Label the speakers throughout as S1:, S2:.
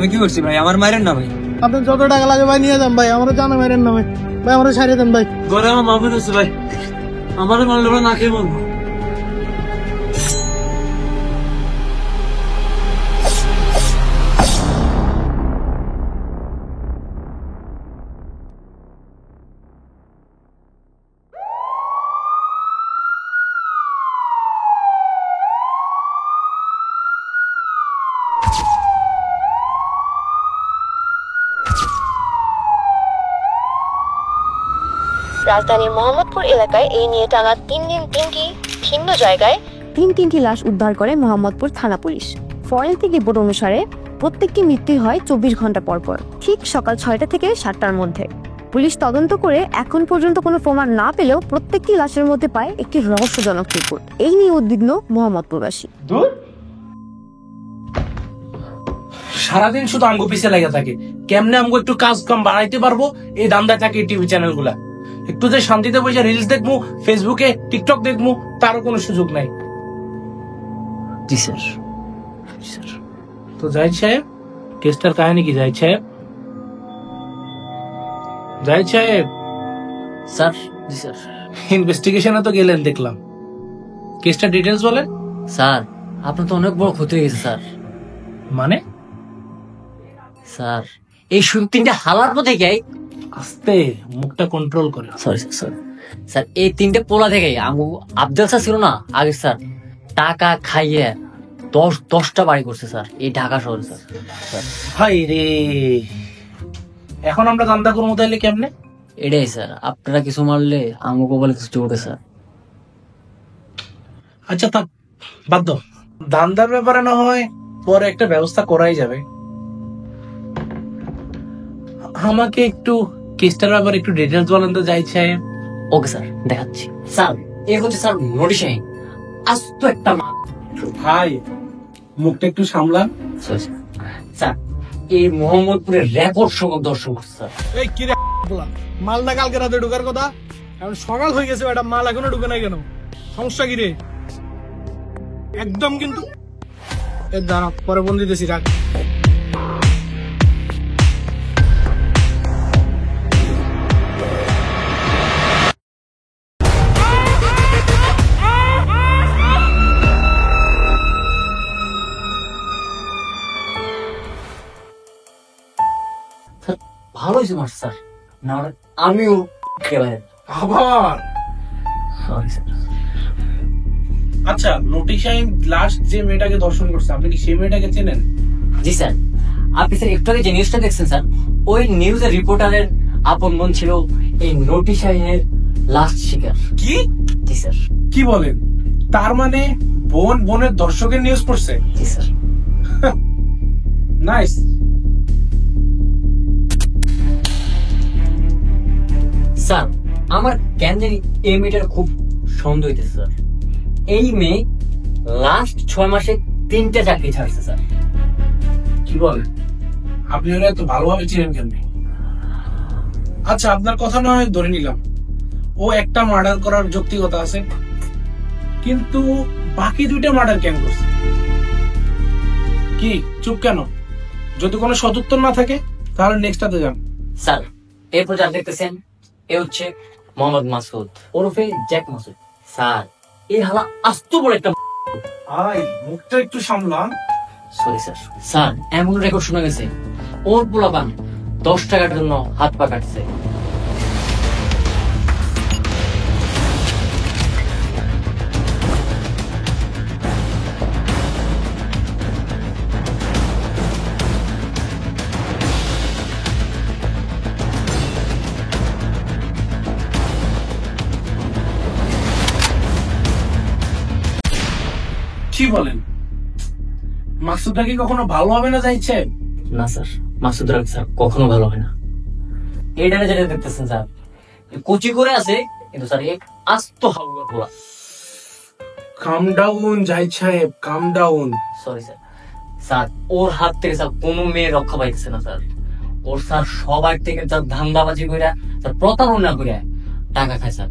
S1: আমি কি করছি ভাই? আমার মায়ের না ভাই।
S2: আপনার যত টাকা লাগে ভাই নিয়ে যান ভাই, আমার জানা মারেন না ভাই, ভাই আমার সারিয়ে দেন ভাই।
S3: ঘরে আমার মাহফিল হচ্ছে ভাই, আমার মারলে ভাই না খেয়ে মরবো।
S4: রাজধানীর মোহাম্মদপুর এলাকায় এই নিয়ে টানা 3 দিন 3টি ভিন্ন জায়গায় তিনটি লাশ উদ্ধার করে মোহাম্মদপুর থানা পুলিশ। ফরেনসিক রিপোর্ট অনুসারে প্রত্যেকটি মৃত্যু হয় 24 ঘন্টা পর পর, ঠিক সকাল 6টা থেকে 7টার মধ্যে। পুলিশ তদন্ত করে এখন পর্যন্ত কোনো প্রমাণ না পেলেও প্রত্যেকটি লাশের মধ্যে পায় একটি রহস্যজনক রিপোর্ট। এই নিয়ে উদ্বিগ্ন মোহাম্মদপুরবাসী।
S3: সারাদিন শুধু আমগো পিছে লেগে থাকে, কেমনে আমগো একটু কাজ কাম বাড়াইতে পারবো এই দান্দায় থাকে টিভি চ্যানেল গুলা। একটু যে শান্তিতে বসে রিলস দেখবো, ফেসবুকে টিকটক দেখবো, তারও কোনো সুযোগ নাই।
S1: জি স্যার।
S3: তো জাহিদ সাহেব, কেসটার কাহিনী কি? জাহিদ সাহেব, জাহিদ সাহেব।
S1: স্যার। জি স্যার।
S3: ইনভেস্টিগেশনে তো গেলেন দেখলাম, কেসটা ডিটেলস বলেন।
S1: স্যার আপনার তো অনেক বড় ক্ষতি হয়ে গেছে স্যার।
S3: মানে?
S1: স্যার এই শুধু 3টা হালার পথে গিয়ে
S3: আস্তে, মুখটা কন্ট্রোল করে।
S1: Sorry sir. স্যার এই 3টে পোলা থেকে আবদাল স্যার ছিল না আগে স্যার, টাকা খাইয়ে 10টা বাড়ি করছে স্যার এই ঢাকা শহরে স্যার।
S3: হাই রে, এখন আমরা দান্দা করবো তাইলে কেমনে?
S1: এটাই স্যার, আপনারা কিছু মারলে আমাকে বলে কিছু চলবে স্যার।
S3: আচ্ছা তা বাদ দাও, দান্দার ব্যাপারে না হয় পরে একটা ব্যবস্থা করাই যাবে। আমাকে একটু কেসটার ব্যাপারে একটু ডিটেলস বলেন তো জাহিদ সাহেব।
S1: ওকে স্যার, দেখাচ্ছি। স্যার এই হচ্ছে স্যার নোটিশাই আস্ত একটা
S3: ভাই, মুখটা একটু সামলান।
S1: স্যার এই মোহাম্মদপুরের রেকর্ড সংখ্যক দর্শক স্যার।
S2: এই কি রে মালটা কালকে রাতে ঢোকার কথা, এখন সকাল হয়ে গেছে, এটা মাল এখনো ঢুকে নাই কেন? সমস্যা কি রে? একদম কিন্তু দাঁড়া, পরে ফোন দিতেছি, রাখ।
S1: ভালো হয়েছে মাস স্যার, না আমিও
S3: আবার
S1: সরি স্যার।
S3: আচ্ছা, নোটিশ লাস্ট যে মেয়েটাকে দর্শন করছে, আপনি কি সেই মেয়েটাকে চেনেন?
S1: জি স্যার, আপনি স্যার একটু আগে যে নিউজটা দেখছেন স্যার, ওই নিউজের রিপোর্টারের আপন বোন ছিল এই নোটিশ আইনের লাস্ট শিকার।
S3: কি?
S1: জি স্যার।
S3: কি বলেন? তার মানে বোনের দর্শকের নিউজ পড়ছে?
S1: জি স্যার।
S3: নাইস।
S1: স্যার আমার কেন জানি এই মেয়েটার খুব সন্দেহ হইতেছে স্যার। এই মেয়ে লাস্ট 6 মাসে 3টা চাকরি ছাড়ছে স্যার।
S3: কি বলেন? আপনি ওরা এত ভালোভাবে চিনেন কেমনে? আচ্ছা, আপনার কথা না হয় ধরে নিলাম ও একটা মার্ডার করার যৌক্তিকতা আছে, কিন্তু বাকি 2টা মার্ডার কেন করছে? কি চুপ কেন? যদি কোনো সদুত্তর না থাকে তাহলে নেক্সটটাতে যান।
S1: স্যার এরপর যা দেখতেছেন এ হচ্ছে মোহাম্মদ মাসুদ ওরফে জ্যাক মাসুদ। স্যার এই হালা আস্ত বড় একটা
S3: মুখটা একটু সামলান।
S1: Sorry sir. স্যার এমন রেকর্ড শোনা গেছে ওর পোলাপান 10 টাকার জন্য হাত পা কাটছে।
S3: কি বলেন? মাসুদটা কি কখনো ভালো হবে না চাইছে?
S1: না স্যার, মাসুদ রাগ স্যার কখনো ভালো হয় না। এটা যেটা দেখতেছেন স্যার কোচি করে আছে, কিন্তু স্যার এক আস্ত হাওয়া পোলা।
S3: কাম ডাউন জাহিদ সাহেব, কাম ডাউন।
S1: Sorry sir. স্যার ওর হাত থেকে স্যার কোনো মেয়ে রক্ষা পাইতেছে না স্যার। ওর স্যার সবার থেকে স্যার ধান্দাবাজি করে স্যার প্রতারণা করে টাকা খায় স্যার।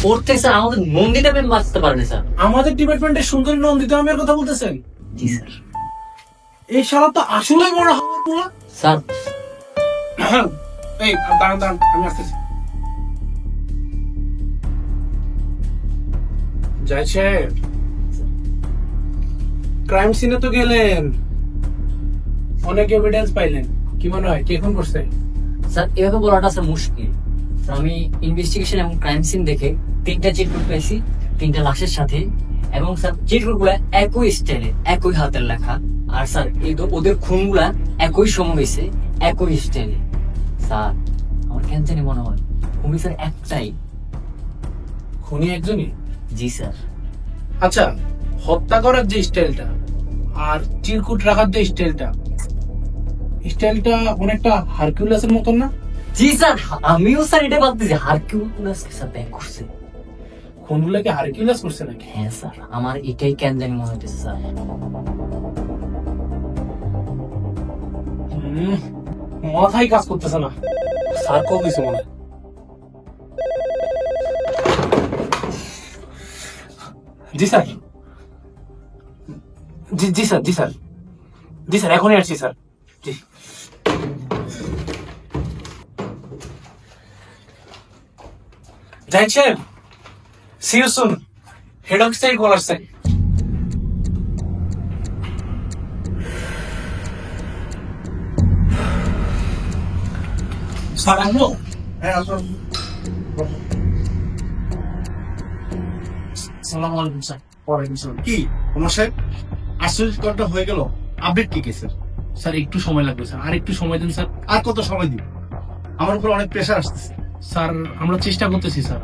S1: ওর থেকে স্যার আমাদের নন্দিতা ম্যাম বাঁচতে পারেনি স্যার।
S3: আমাদের ডিপার্টমেন্টের সুন্দরী নন্দিতা ম্যামের কথা বলতেছেন?
S1: জি স্যার।
S3: এই শালা তো আসলেই বড় হাওয়ার পোলা।
S1: স্যার
S3: এই দাঁড়ান দাঁড়ান, আমি আসতেছি। জাহিদ সাহেব, ক্রাইম সিনে তো গেলেন, অনেক এভিডেন্স পাইলেন, কি মনে হয় কে খুন করছে?
S1: স্যার এভাবে বলাটা স্যার মুশকিল। স্যার আমি ইনভেস্টিগেশন এবং ক্রাইম সিন দেখে 3টা চিটকুট পেয়েছি 3টা লাশের সাথে, এবং স্যার চিটকুট গুলা একই স্টাইলে একই হাতের লেখা, আর স্যার ওদের খুনগুলা একই সময় হয়েছে একই স্টাইলে। স্যার আমার কেন জানি মনে হয় খুবই স্যার একটাই।
S3: খুনি একজনই?
S1: জি স্যার।
S3: আচ্ছা, হত্যা করার যে স্টাইলটা আর চিরকুট রাখার যে স্টাইলটা অনেকটা হারকিউলাসের মতন না?
S1: জি স্যার, আমিও স্যার এটা ভাবতেছি হারকিউলাসকে স্যার ব্যাক করছে।
S3: খুনগুলাকে হারকিউলাস করছে নাকি?
S1: হ্যাঁ স্যার, আমার এটাই কেন জানি মনে হচ্ছে স্যার।
S3: মাথায় কাজ করতেছে না। স্যার কল দিছে মনে হয়। জি স্যার, জি স্যার, জি স্যার, জি স্যার, এখনই আসছি স্যার। জি জাহিদ সাহেব, see you soon. Head office থেকে কল আসছে। স্যার আসবো?
S5: হ্যাঁ আসুন।
S3: সালাম আলাইকুম স্যার।
S5: ওয়ালাইকুম আসসালাম। কি ওমর সাহেব, 48 ঘন্টা হয়ে গেল, আপডেট কি কেসের?
S3: স্যার একটু সময় লাগবে স্যার, আর একটু সময় দিন স্যার।
S5: আর কত সময় দিব? আমার উপর অনেক প্রেশার আসতেছে।
S3: স্যার আমরা চেষ্টা করতেছি স্যার,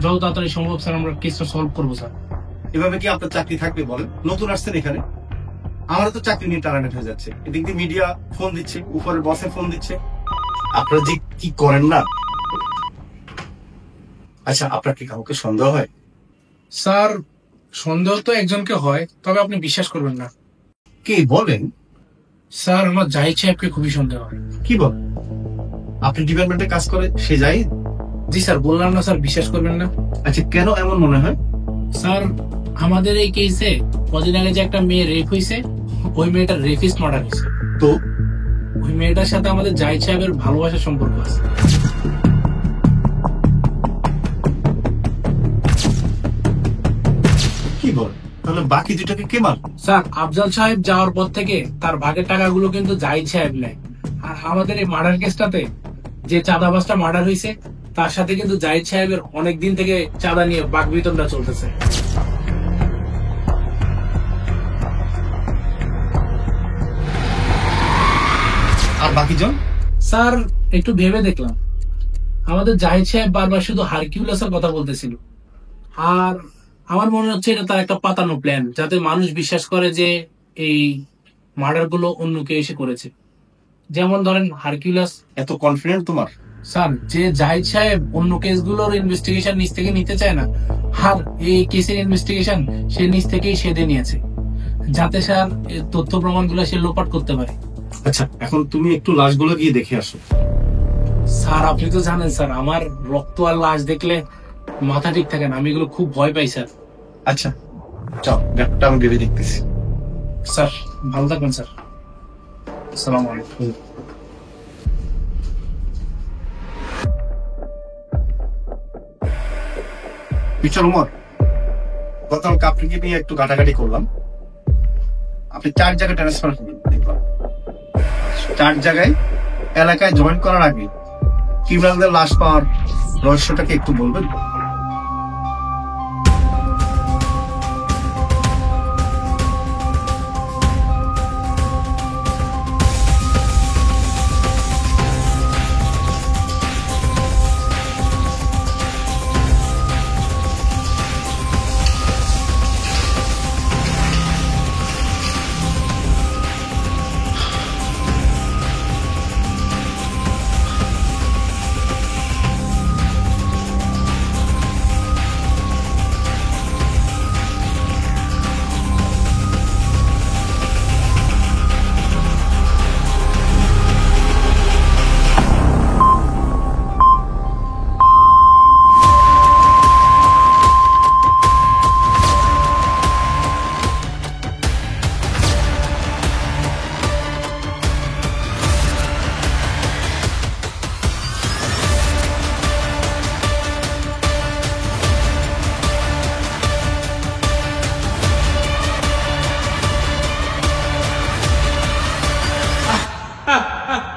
S3: যত তাড়াতাড়ি সম্ভব স্যার আমরা কেসটা সলভ করবো স্যার।
S5: এভাবে কি আপনার চাকরি থাকবে বলেন? নতুন আসছেন এখানে, আমারও তো চাকরি নিয়ে টানাটানি হয়ে যাচ্ছে। এদিক দিয়ে মিডিয়া ফোন দিচ্ছে, উপরের বসে ফোন দিচ্ছে, আপনারা যে কি করেন না। আচ্ছা, আপনার কি কাউকে সন্দেহ হয়?
S3: স্যার সন্দেহ তো একজনকে হয়, তবে আপনি বিশ্বাস করবেন না।
S5: কি বলেন?
S3: স্যার আমার জাহিদ সাহেবকে খুবই সন্দেহ হয়।
S5: কি বল? আপনি ডিপার্টমেন্টে কাজ করে সে যাই?
S3: জি স্যার, বললাম না স্যার, বিশ্বাস করবেন না।
S5: আচ্ছা, কেন এমন মনে হয়?
S3: স্যার আমাদের এই কেসে কদিন আগে যে একটা মেয়ে রেপ হয়েছে, ওই মেয়েটার রেপিস্ট মার্ডার হয়েছে।
S5: তো
S3: ওই মেয়েটার সাথে আমাদের জাহিদ সাহেবের ভালোবাসার সম্পর্ক আছে।
S5: কি বল? তাহলে বাকি দুটাকে কে মার?
S3: স্যার আফজাল সাহেব যাওয়ার পর থেকে তার ভাগের টাকাগুলো কিন্তু জাহিদ সাহেব নেয়। আর আমাদের এই মার্ডার কেসটাতে যে চাঁদাবাজটা মার্ডার হয়েছে, তার সাথে কিন্তু জাহিদ সাহেবের অনেক দিন থেকে চাঁদা নিয়ে বাকবিতণ্ডা চলতেছে।
S5: আর বাকি জন?
S3: স্যার একটু ভেবে দেখলাম, আমাদের জাহিদ সাহেব বারবার শুধু হারকিউলাসের কথা বলতেছিল, আর আমার মনে হচ্ছে এটা তার একটা পাতানো প্ল্যান, যাতে মানুষ বিশ্বাস করে যে এই মার্ডার গুলো অন্য কেউ এসে করেছে। যেমন ধরেন হারকিউলাস।
S5: এত কনফিডেন্ট তোমার?
S3: স্যার যে জাহিদ সাহেব অন্য কেসগুলোর ইনভেস্টিগেশন নিজ থেকে নিতে চায় না, আর এই কেসের ইনভেস্টিগেশন সে নিজ থেকেই সেদে নিয়েছে, যাতে স্যার তথ্য প্রমাণগুলো সে লোপাট করতে পারে।
S5: আচ্ছা, এখন তুমি একটু লাশগুলো গিয়ে দেখে আসো।
S3: স্যার আপনি তো জানেন স্যার, আমার রক্ত আর লাশ দেখলে মাথা ঠিক থাকে না, আমি এগুলো খুব ভয় পাই স্যার।
S5: আচ্ছা যাও, ব্যাপারটা আমি ভেবে দেখতেছি।
S3: স্যার ভালো থাকবেন স্যার। আসসালামু আলাইকুম।
S5: মিস্টার উমর, গতকাল আপনাকে নিয়ে একটু ঘাটাঘাটি করলাম। আপনি 4 জায়গায় ট্রান্সফার করলেন দেখলাম। 4 জায়গায় এলাকায় জয়েন করার আগে ক্রিমিনালদের লাশ পাওয়ার রহস্যটাকে একটু বলবেন?
S3: Ah!